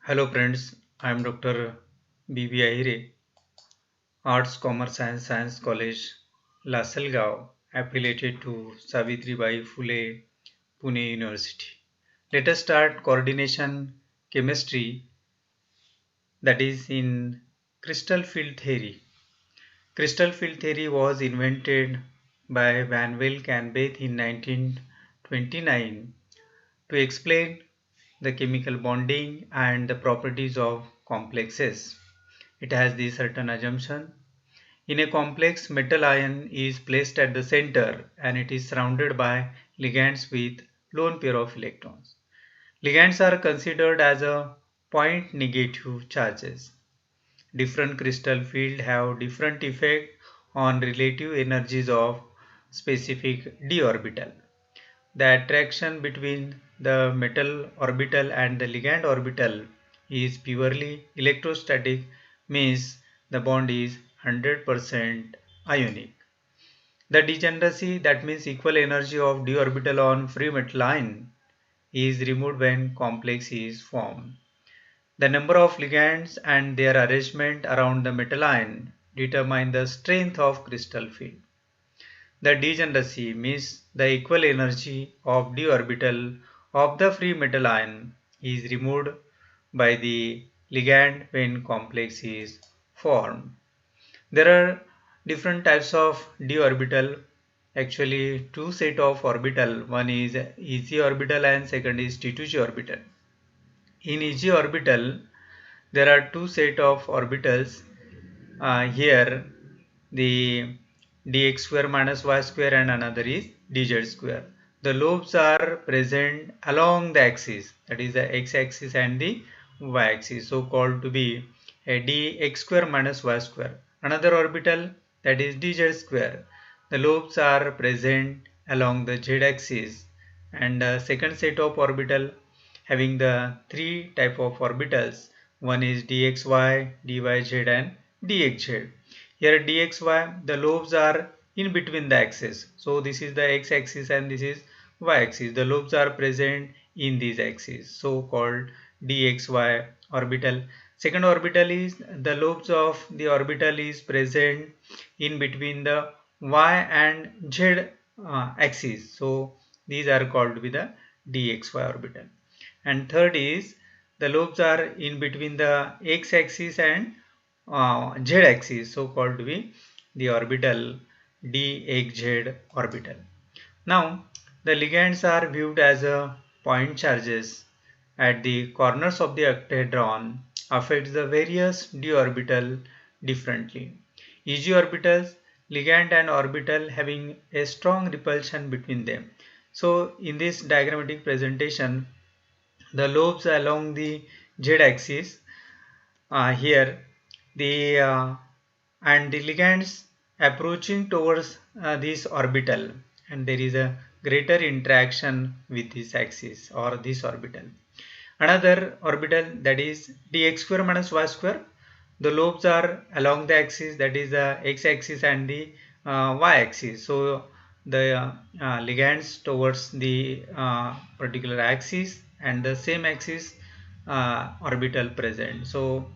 Hello friends, I am Dr. B.B. Ahire, Arts, Commerce and Science College, Lasalgaon, affiliated to Savitribai Phule, Pune University. Let us start coordination chemistry, that is in crystal field theory. Crystal field theory was invented by Van Wyk and Bethe in 1929 to explain the chemical bonding and the properties of complexes. It has the certain assumption. In a complex, metal ion is placed at the center and it is surrounded by ligands with lone pair of electrons. Ligands are considered as a point negative charges. Different crystal fields have different effect on relative energies of specific d orbital. The attraction between the metal orbital and the ligand orbital is purely electrostatic, means the bond is 100% ionic. The degeneracy, that means equal energy of d orbital on free metal ion, is removed when complex is formed. The number of ligands and their arrangement around the metal ion determine the strength of crystal field. The degeneracy means the equal energy of d orbital of the free metal ion is removed by the ligand when complex is formed. There are different types of d orbital. Actually, two set of orbital. One is EG orbital and second is T2G orbital. In EG orbital, there are two set of orbitals. Here, the dx square minus y square and another is dz square. The lobes are present along the axis, that is the x-axis and the y-axis, so called to be a dx square minus y square. Another orbital, that is dz square. The lobes are present along the z-axis, and second set of orbital having the three type of orbitals. One is dxy, dyz and dxz. Here dxy, the lobes are in between the axes. So this is the x-axis and this is y-axis. The lobes are present in these axes, so called dxy orbital. Second orbital is the lobes of the orbital is present in between the y and z axis. So these are called to be the dxy orbital. And third is the lobes are in between the x-axis and z-axis, so called to be the orbital dxz orbital. Now the ligands are viewed as a point charges at the corners of the octahedron affects the various d orbital differently. EG orbitals, ligand and orbital having a strong repulsion between them. So in this diagrammatic presentation, the lobes along the z-axis here the and the ligands approaching towards this orbital, and there is a greater interaction with this axis or this orbital. Another orbital, that is dx square minus y square, the lobes are along the axis, that is the x-axis and the y-axis. So the ligands towards the particular axis and the same axis orbital present. So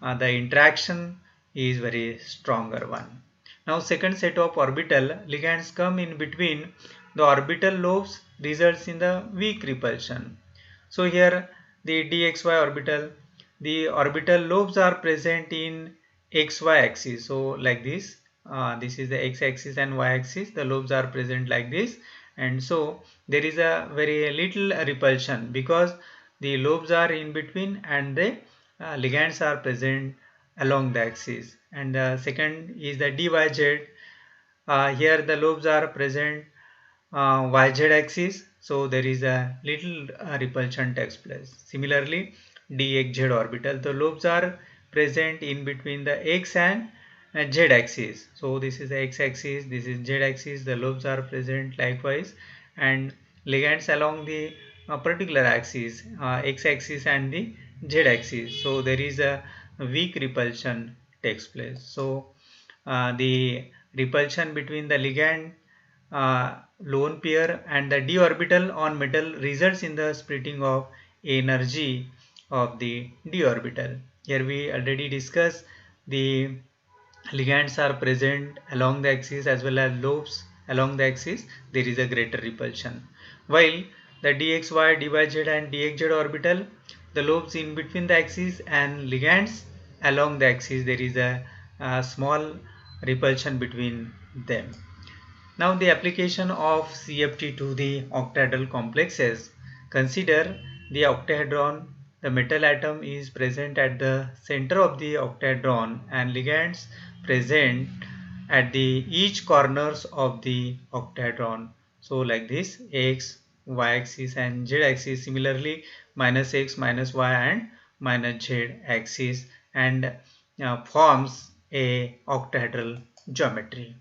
the interaction is very stronger one. Now second set of orbital ligands come in between the orbital lobes, results in the weak repulsion. So here the dxy orbital, the orbital lobes are present in xy axis. So like this, this is the x-axis and y-axis, the lobes are present like this, and so there is a very little repulsion because the lobes are in between and the ligands are present along the axis. And second is the dyz. Here the lobes are present yz axis, so there is a little repulsion takes place. Similarly, dxz orbital, the lobes are present in between the x and z axis. So this is the x axis, this is z axis, the lobes are present likewise, and ligands along the particular axis, x axis and the z axis. So there is a weak repulsion takes place. So the repulsion between the ligand lone pair and the d orbital on metal results in the splitting of energy of the d orbital. Here we already discussed the ligands are present along the axis as well as lobes along the axis. There is a greater repulsion, while the dxy, dyz and dxz orbital, the lobes in between the axis and ligands along the axis, there is a small repulsion between them. Now the application of CFT to the octahedral complexes. Consider the octahedron. The metal atom is present at the center of the octahedron and ligands present at the each corners of the octahedron. So like this, x, y axis and z axis, similarly minus x, minus y and minus z axis, and forms a octahedral geometry.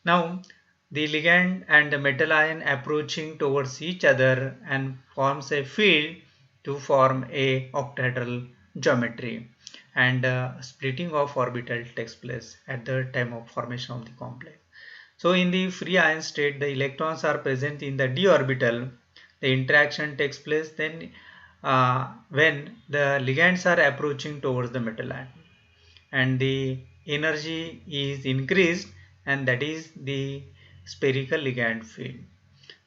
Now the ligand and the metal ion approaching towards each other and forms a field to form a octahedral geometry, and splitting of orbital takes place at the time of formation of the complex. So in the free ion state, the electrons are present in the d orbital. The interaction takes place then when the ligands are approaching towards the metal ion, and the energy is increased, and that is the spherical ligand field.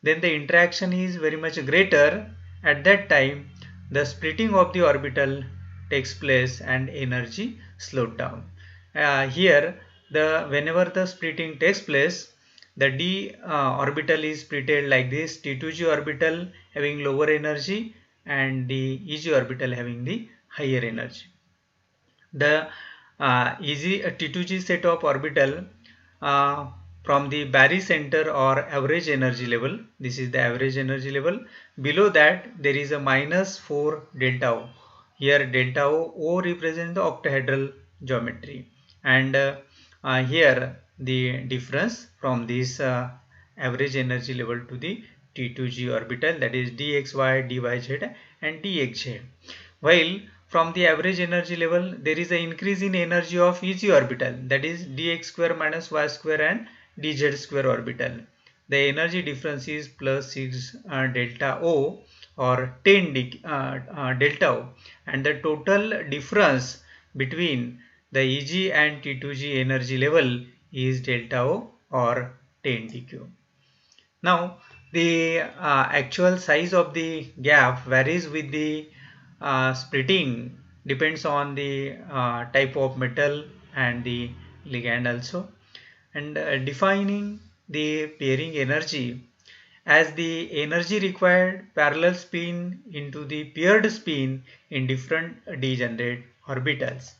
Then the interaction is very much greater. At that time, the splitting of the orbital takes place and energy slowed down. Here, whenever the splitting takes place, the d orbital is splitted like this: T2g orbital having lower energy and the Eg orbital having the higher energy. The T2g set of orbital uh, from the barycenter or average energy level. This is the average energy level. Below that there is a minus 4 delta O. Here delta O represents the octahedral geometry, and here the difference from this average energy level to the T2g orbital, that is dxy, dyz and dxz. While from the average energy level, there is an increase in energy of Eg orbital, that is dx square minus y square and dz square orbital. The energy difference is plus 6 delta O or 10 delta O, and the total difference between the Eg and T2g energy level is delta O or 10 dq. Now the actual size of the gap varies with the splitting, depends on the type of metal and the ligand also, and defining the pairing energy as the energy required parallel spin into the paired spin in different degenerate orbitals.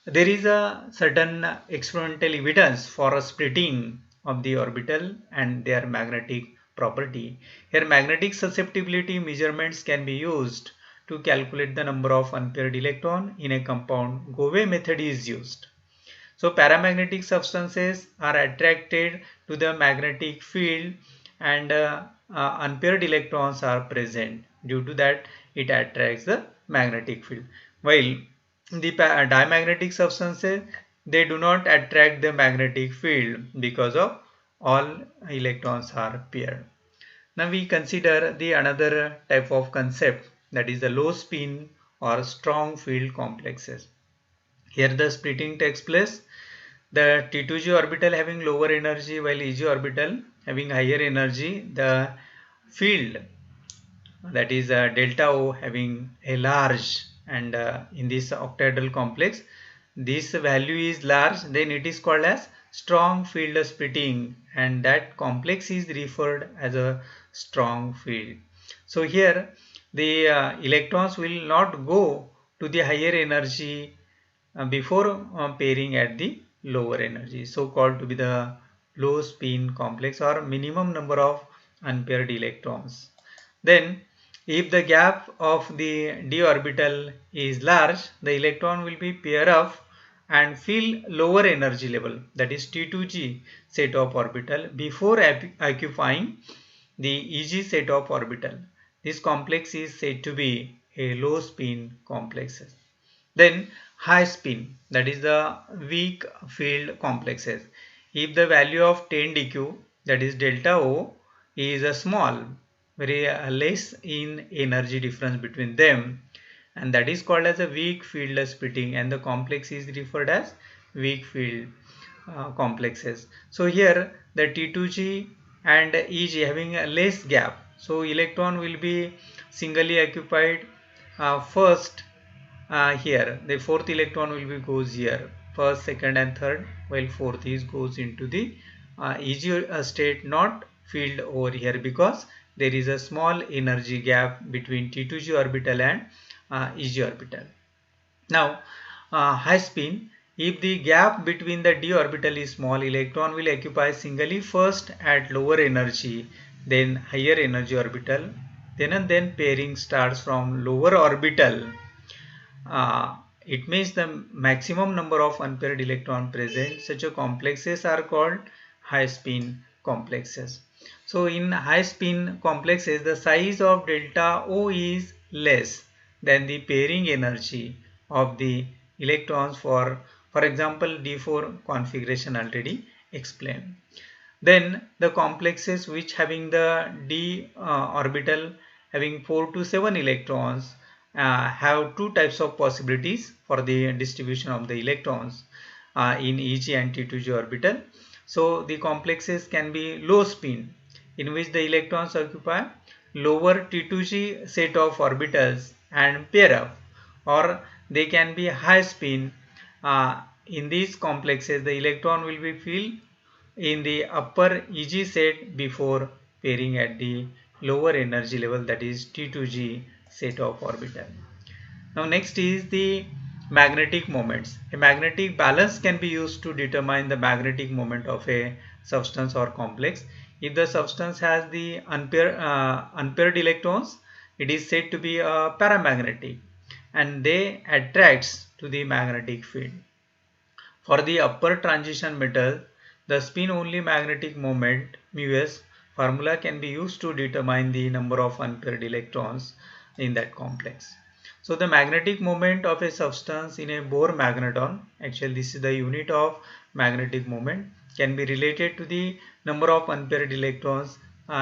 There is a certain experimental evidence for a splitting of the orbital and their magnetic property. Here magnetic susceptibility measurements can be used to calculate the number of unpaired electron in a compound. Gove method is used. So paramagnetic substances are attracted to the magnetic field, and unpaired electrons are present. Due to that, it attracts the magnetic field. While the diamagnetic substances, they do not attract the magnetic field because of all electrons are paired. Now we consider the another type of concept, that is the low spin or strong field complexes. Here the splitting takes place. The T2g orbital having lower energy while Eg orbital having higher energy. The field, that is delta O, having a large, and in this octahedral complex this value is large, then it is called as strong field splitting, and that complex is referred as a strong field. So here the electrons will not go to the higher energy before pairing at the lower energy, so called to be the low spin complex or minimum number of unpaired electrons. Then if the gap of the d orbital is large, the electron will be pair up and fill lower energy level, that is T2g set of orbital, before occupying the Eg set of orbital. This complex is said to be a low spin complex. Then high spin, that is the weak field complexes. If the value of 10 dq, that is delta O, is a small, very less in energy difference between them, and that is called as a weak field splitting, and the complex is referred as weak field complexes. So here the T2G and EG having a less gap, so electron will be singly occupied first. Here the fourth electron will be goes here, first, second and third, while fourth is goes into the EG state, not field over here, because there is a small energy gap between T2G orbital and EG orbital. Now high spin, if the gap between the d orbital is small, electron will occupy singly first at lower energy, then higher energy orbital, then and then pairing starts from lower orbital. It means the maximum number of unpaired electron present. Such a complexes are called high spin complexes. So in high spin complexes, the size of delta O is less than the pairing energy of the electrons for example D4 configuration already explained. Then the complexes which having the d orbital having 4 to 7 electrons have two types of possibilities for the distribution of the electrons in EG and T2G orbital. So the complexes can be low spin, in which the electrons occupy lower T2G set of orbitals and pair up, or they can be high spin. In these complexes, the electron will be filled in the upper EG set before pairing at the lower energy level, that is T2G set of orbital. Now next is the magnetic moments. A magnetic balance can be used to determine the magnetic moment of a substance or complex. If the substance has the unpaired electrons, it is said to be a paramagnetic, and they attracts to the magnetic field. For the upper transition metal, the spin-only magnetic moment μs formula can be used to determine the number of unpaired electrons in that complex. So the magnetic moment of a substance in a Bohr magneton, actually this is the unit of magnetic moment, can be related to the number of unpaired electrons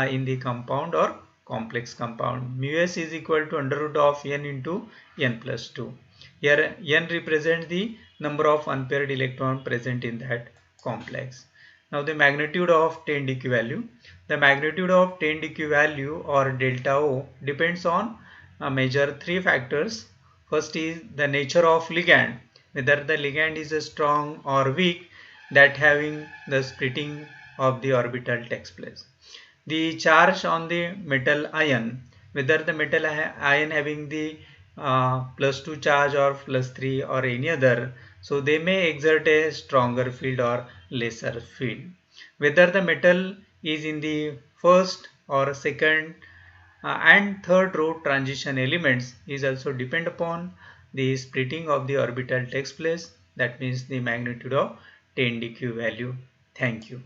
in the compound or complex compound. μs is equal to under root of n into n plus 2. Here n represents the number of unpaired electron present in that complex. Now the magnitude of 10 dq value. The magnitude of 10 dq value or delta O depends on major three factors. First is the nature of ligand, whether the ligand is strong or weak, that having the splitting of the orbital takes place. The charge on the metal ion, whether the metal ion having the +2 charge or +3 or any other, so they may exert a stronger field or lesser field. Whether the metal is in the first or second and third row transition elements is also depend upon the splitting of the orbital takes place. That means the magnitude of 10 dq value. Thank you.